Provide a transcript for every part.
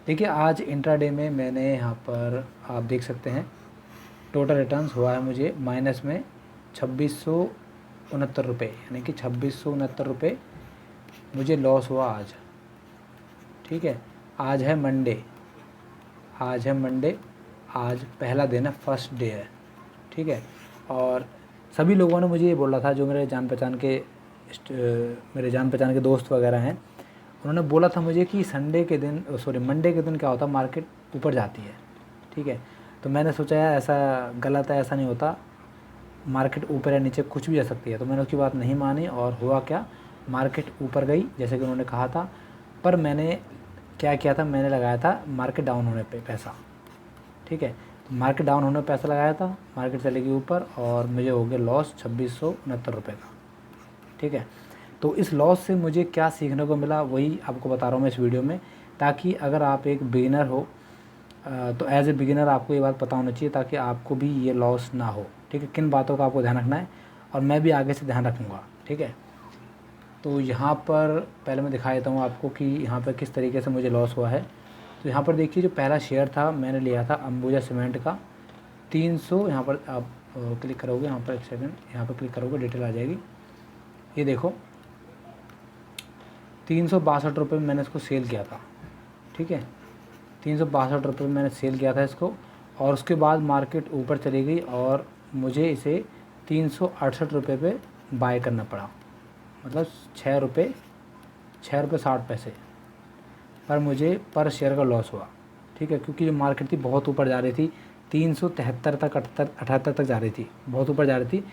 देखिए आज इंट्राडे में मैंने यहाँ पर आप देख सकते हैं टोटल रिटर्न्स हुआ है मुझे माइनस में 2669 रुपये, यानी कि 2669 रुपये मुझे लॉस हुआ आज। ठीक है, आज है मंडे, आज पहला दिन है, फर्स्ट डे है। ठीक है, और सभी लोगों ने मुझे ये बोला था, जो मेरे जान पहचान के दोस्त वगैरह हैं, उन्होंने बोला था मुझे कि मंडे के दिन क्या होता है, मार्केट ऊपर जाती है। ठीक है, तो मैंने सोचा यार ऐसा गलत है, ऐसा नहीं होता, मार्केट ऊपर या नीचे कुछ भी जा सकती है। तो मैंने उसकी बात नहीं मानी और हुआ क्या, मार्केट ऊपर गई जैसे कि उन्होंने कहा था। पर मैंने क्या किया था, मैंने लगाया था मार्केट डाउन होने पे पैसा। ठीक है, तो मार्केट डाउन होने पे पैसा लगाया था, मार्केट चली गई ऊपर और मुझे हो गया लॉस 2669 रुपये का। ठीक है, तो इस लॉस से मुझे क्या सीखने को मिला वही आपको बता रहा हूँ मैं इस वीडियो में, ताकि अगर आप एक बिगिनर हो तो एज ए बिगिनर आपको ये बात पता होना चाहिए, ताकि आपको भी ये लॉस ना हो। ठीक है, किन बातों का आपको ध्यान रखना है और मैं भी आगे से ध्यान रखूँगा। ठीक है, तो यहाँ पर पहले मैं दिखा देता हूँ आपको कि यहाँ पर किस तरीके से मुझे लॉस हुआ है। तो यहाँ पर देखिए, जो पहला शेयर था मैंने लिया था अंबुजा सीमेंट का 300, यहाँ पर आप क्लिक करोगे, यहाँ पर एक सेकंड, यहाँ पर क्लिक करोगे डिटेल आ जाएगी। ये देखो 362 रुपये में मैंने इसको सेल किया था। ठीक है, 362 रुपये में मैंने सेल किया था इसको, और उसके बाद मार्केट ऊपर चली गई और मुझे इसे 368 रुपये पे बाय करना पड़ा, मतलब 6 रुपये 60 पैसे पर मुझे पर शेयर का लॉस हुआ। ठीक है, क्योंकि जो मार्केट थी बहुत ऊपर जा रही थी, 373 तक 78 तक जा रही थी, बहुत ऊपर जा रही थी।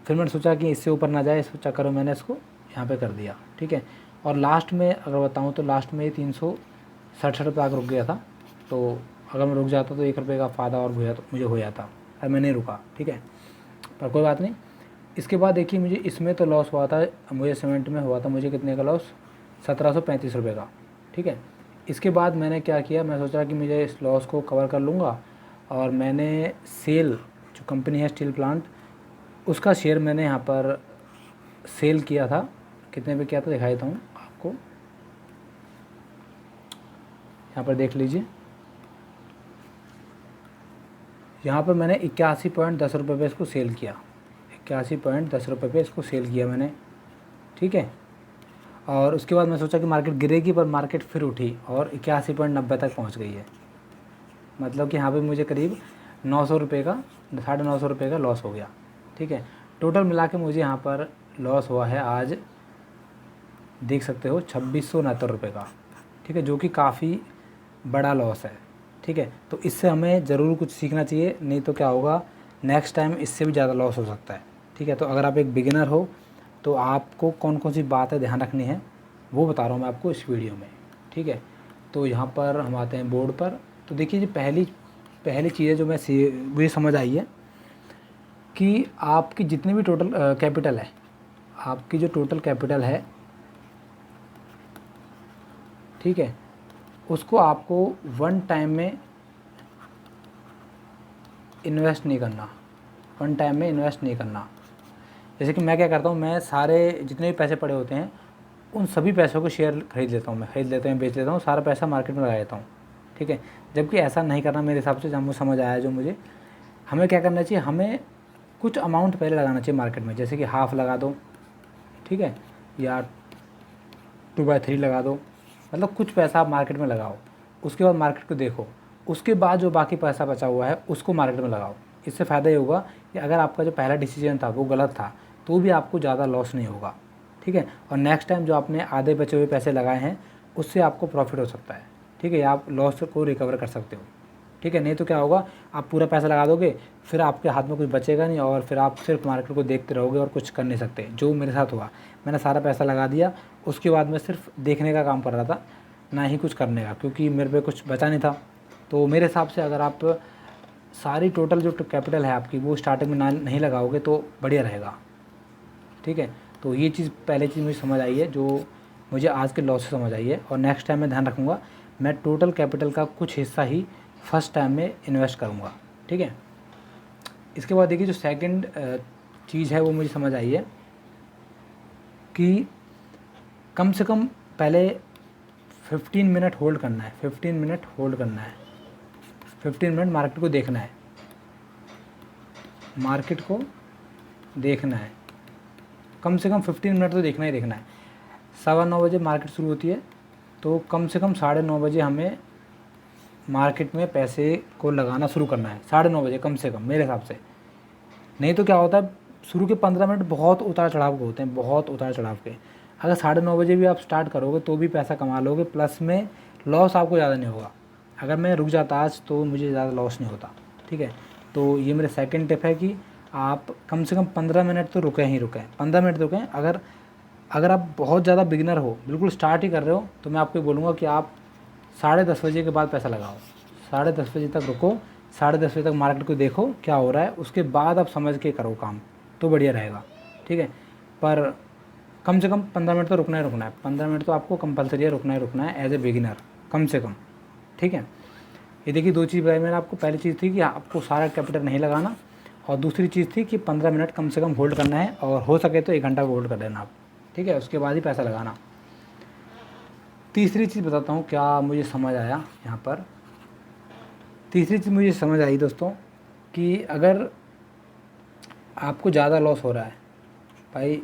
फिर मैंने सोचा कि इससे ऊपर ना जाए, इस चक्कर में मैंने इसको यहाँ पे कर दिया। ठीक है, और लास्ट में अगर बताऊँ तो लास्ट में 367 रुपये आकर रुक गया था। तो अगर मैं रुक जाता तो 1 रुपये का फ़ायदा और मुझे हो जाता, और मैं नहीं रुका। ठीक है, पर कोई बात नहीं। इसके बाद देखिए, मुझे इसमें तो लॉस हुआ था, मुझे सीमेंट में हुआ था मुझे कितने का लॉस, 1735 रुपये का। ठीक है, इसके बाद मैंने क्या किया, मैं सोचा कि मुझे इस लॉस को कवर कर लूँगा, और मैंने सेल, जो कंपनी है स्टील प्लांट, उसका शेयर मैंने यहाँ पर सेल किया था। कितने पे किया था दिखा देता हूँ आपको, यहाँ पर देख लीजिए। यहाँ पर मैंने 81.10 रुपये पे इसको सेल किया, 81.10 रुपये पे इसको सेल किया मैंने। ठीक है, और उसके बाद मैं सोचा कि मार्केट गिरेगी, पर मार्केट फिर उठी और 81.90 तक पहुँच गई है। मतलब कि यहाँ पे मुझे करीब 900 रुपये का, 950 रुपये का लॉस हो गया। ठीक है, टोटल मिला के मुझे यहाँ पर लॉस हुआ है आज, देख सकते हो 2669 रुपये का। ठीक है, जो कि काफ़ी बड़ा लॉस है। ठीक है, तो इससे हमें ज़रूर कुछ सीखना चाहिए, नहीं तो क्या होगा, नेक्स्ट टाइम इससे भी ज़्यादा लॉस हो सकता है। ठीक है, तो अगर आप एक बिगिनर हो तो आपको कौन कौन सी बातें ध्यान रखनी है वो बता रहा हूँ मैं आपको इस वीडियो में। ठीक है, तो यहाँ पर हम आते हैं बोर्ड पर। तो देखिए, जो पहली चीज़ जो मुझे समझ आई है कि आपकी जितनी भी टोटल कैपिटल है, आपकी जो टोटल कैपिटल है, ठीक है, उसको आपको वन टाइम में इन्वेस्ट नहीं करना। जैसे कि मैं क्या करता हूँ, मैं सारे जितने भी पैसे पड़े होते हैं उन सभी पैसों को शेयर खरीद लेता हूँ, बेच लेता हूँ, सारा पैसा मार्केट में लगा देता हूँ। ठीक है, जबकि ऐसा नहीं करना मेरे हिसाब से, जब मुझे समझ आया, हमें क्या करना चाहिए, हमें कुछ अमाउंट पहले लगाना चाहिए मार्केट में, जैसे कि हाफ़ लगा दो, ठीक है, या 2/3 लगा दो, मतलब कुछ पैसा आप मार्केट में लगाओ। उसके बाद मार्केट को देखो, उसके बाद जो बाकी पैसा बचा हुआ है उसको मार्केट में लगाओ। इससे फ़ायदा ये होगा कि अगर आपका जो पहला डिसीजन था वो गलत था तो भी आपको ज़्यादा लॉस नहीं होगा। ठीक है, और नेक्स्ट टाइम जो आपने आधे बचे हुए पैसे लगाए हैं उससे आपको प्रॉफिट हो सकता है। ठीक है, या आप लॉस को रिकवर कर सकते हो। ठीक है, नहीं तो क्या होगा, आप पूरा पैसा लगा दोगे, फिर आपके हाथ में कुछ बचेगा नहीं और फिर आप सिर्फ मार्केट को देखते रहोगे और कुछ कर नहीं सकते। जो मेरे साथ हुआ, मैंने सारा पैसा लगा दिया, उसके बाद मैं सिर्फ देखने का काम कर रहा था, ना ही कुछ करने का, क्योंकि मेरे पे कुछ बचा नहीं था। तो मेरे हिसाब से अगर आप सारी टोटल जो कैपिटल है आपकी वो स्टार्टिंग में नहीं लगाओगे तो बढ़िया रहेगा। ठीक है, तो ये चीज़ पहले चीज़ मुझे समझ आई है, जो मुझे आज के लॉस से समझ आई है, और नेक्स्ट टाइम मैं ध्यान रखूँगा, मैं टोटल कैपिटल का कुछ हिस्सा ही फर्स्ट टाइम में इन्वेस्ट करूँगा। ठीक है, इसके बाद देखिए, जो सेकंड चीज़ है वो मुझे समझ आई है कि कम से कम पहले 15 मिनट होल्ड करना है, 15 मिनट होल्ड करना है, 15 मिनट मार्केट को देखना है, मार्केट को देखना है, कम से कम 15 मिनट तो देखना ही देखना है। 9:15 बजे मार्केट शुरू होती है, तो कम से कम 9:30 बजे हमें मार्केट में पैसे को लगाना शुरू करना है, 9:30 बजे कम से कम मेरे हिसाब से। नहीं तो क्या होता है, शुरू के 15 मिनट बहुत उतार चढ़ाव के होते हैं, बहुत उतार चढ़ाव के। अगर 9:30 बजे भी आप स्टार्ट करोगे तो भी पैसा कमा लोगे, प्लस में लॉस आपको ज़्यादा नहीं होगा। अगर मैं रुक जाता आज तो मुझे ज़्यादा लॉस नहीं होता, ठीक है। तो ये मेरा सेकंड टिप है कि आप कम से कम 15 मिनट तो रुकें ही रुकें, 15 मिनट रुकें। अगर आप बहुत ज़्यादा बिगिनर हो, बिल्कुल स्टार्ट ही कर रहे हो, तो मैं आपको बोलूँगा कि आप 10:30 बजे के बाद पैसा लगाओ, 10:30 बजे तक रुको, 10:30 बजे तक मार्केट को देखो क्या हो रहा है, उसके बाद आप समझ के करो काम, तो बढ़िया रहेगा, ठीक है। पर कम से कम 15 मिनट तो रुकना ही रुकना है, 15 मिनट तो आपको कंपलसरी रुकना ही रुकना है एज ए बिगिनर, कम से कम, ठीक है। ये देखिए 2 चीज़ बताई मैंने आपको। पहली चीज़ थी कि आपको सारा कैपिटल नहीं लगाना, और दूसरी चीज़ थी कि 15 मिनट कम से कम होल्ड करना है, और हो सके तो 1 घंटा होल्ड कर लेना आप, ठीक है, उसके बाद ही पैसा लगाना। तीसरी चीज़ बताता हूँ क्या मुझे समझ आया यहाँ पर। तीसरी चीज़ मुझे समझ आई दोस्तों कि अगर आपको ज़्यादा लॉस हो रहा है, भाई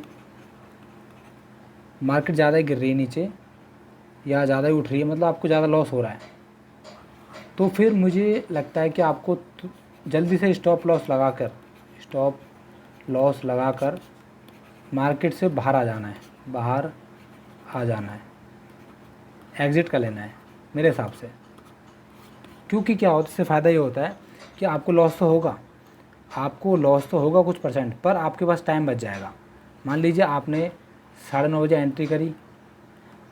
मार्केट ज़्यादा ही गिर रही है नीचे या ज़्यादा ही उठ रही है, मतलब आपको ज़्यादा लॉस हो रहा है, तो फिर मुझे लगता है कि आपको जल्दी से स्टॉप लॉस लगाकर मार्केट से बाहर आ जाना है, एग्ज़िट कर लेना है मेरे हिसाब से। क्योंकि क्या होता है, इससे फ़ायदा ये होता है कि आपको लॉस तो होगा कुछ परसेंट, पर आपके पास टाइम बच जाएगा। मान लीजिए आपने 9:30 बजे एंट्री करी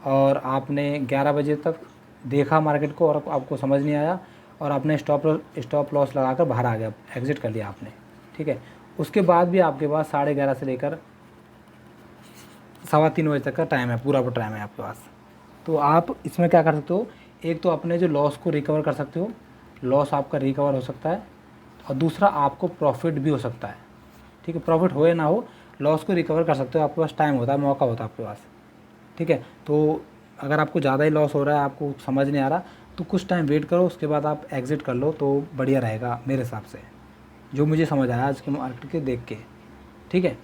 और आपने 11 बजे तक देखा मार्केट को और आपको समझ नहीं आया, और आपने स्टॉप लॉस लगाकर बाहर आ गया, एग्ज़िट कर लिया आपने, ठीक है। उसके बाद भी आपके पास 11:30 से लेकर 3:15 बजे तक का टाइम है, पूरा टाइम है आपके पास। तो आप इसमें क्या कर सकते हो, एक तो अपने जो लॉस को रिकवर कर सकते हो, लॉस आपका रिकवर हो सकता है, और दूसरा आपको प्रॉफिट भी हो सकता है, ठीक है। प्रॉफिट हो या ना हो, लॉस को रिकवर कर सकते हो, आपके पास टाइम होता है, मौका होता है आपके पास, ठीक है। तो अगर आपको ज़्यादा ही लॉस हो रहा है, आपको समझ नहीं आ रहा, तो कुछ टाइम वेट करो, उसके बाद आप एग्ज़िट कर लो तो बढ़िया रहेगा मेरे हिसाब से, जो मुझे समझ आया आज के मार्केट के देख के, ठीक है।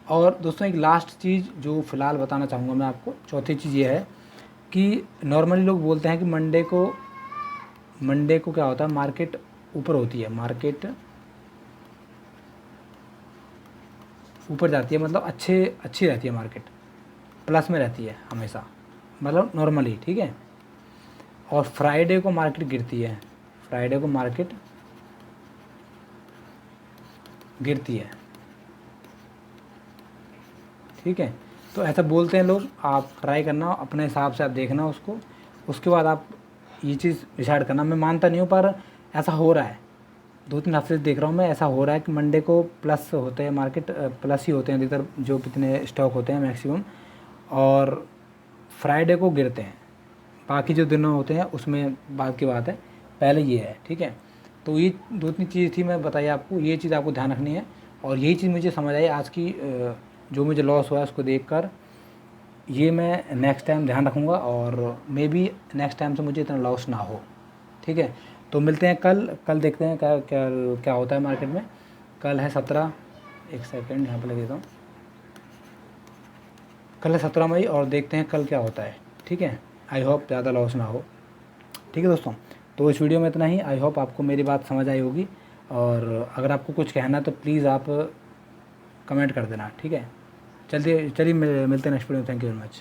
और दोस्तों एक लास्ट चीज़ जो फ़िलहाल बताना चाहूँगा मैं आपको, चौथी चीज़ ये है कि नॉर्मली लोग बोलते हैं कि मंडे को क्या होता है, मार्केट ऊपर होती है, मार्केट ऊपर जाती है, मतलब अच्छी रहती है, मार्केट प्लस में रहती है हमेशा, मतलब नॉर्मली, ठीक है। और फ्राइडे को मार्केट गिरती है, ठीक है। तो ऐसा बोलते हैं लोग, आप ट्राई करना अपने हिसाब से, आप देखना उसको, उसके बाद आप ये चीज़ डिसाइड करना। मैं मानता नहीं हूँ, पर ऐसा हो रहा है, 2-3 हफ्ते से देख रहा हूँ मैं, ऐसा हो रहा है कि मंडे को प्लस होते हैं, मार्केट प्लस ही होते हैं अधिकतर, जो कितने स्टॉक होते हैं मैक्सिमम, और फ्राइडे को गिरते हैं। बाकी जो दिन होते हैं उसमें बात की बात है, पहले ये है, ठीक है। तो ये 2-3 चीज़ थी मैं बताई आपको, ये चीज़ आपको ध्यान रखनी है। और यही चीज़ मुझे समझ आई आज की, जो मुझे लॉस हुआ है उसको देखकर, ये मैं नेक्स्ट टाइम ध्यान रखूँगा, और मे बी नेक्स्ट टाइम से मुझे इतना लॉस ना हो, ठीक है। तो मिलते हैं कल देखते हैं क्या होता है मार्केट में। कल है 17, एक सेकेंड यहाँ पर लग देता हूँ, कल है 17 मई, और देखते हैं कल क्या होता है, ठीक है। आई होप ज़्यादा लॉस ना हो, ठीक है दोस्तों। तो इस वीडियो में इतना ही, आई होप आपको मेरी बात समझ आई होगी, और अगर आपको कुछ कहना है तो प्लीज़ आप कमेंट कर देना, ठीक है। चलिए मिलते हैं नेक्स्ट वीडियो में। Thank you very much.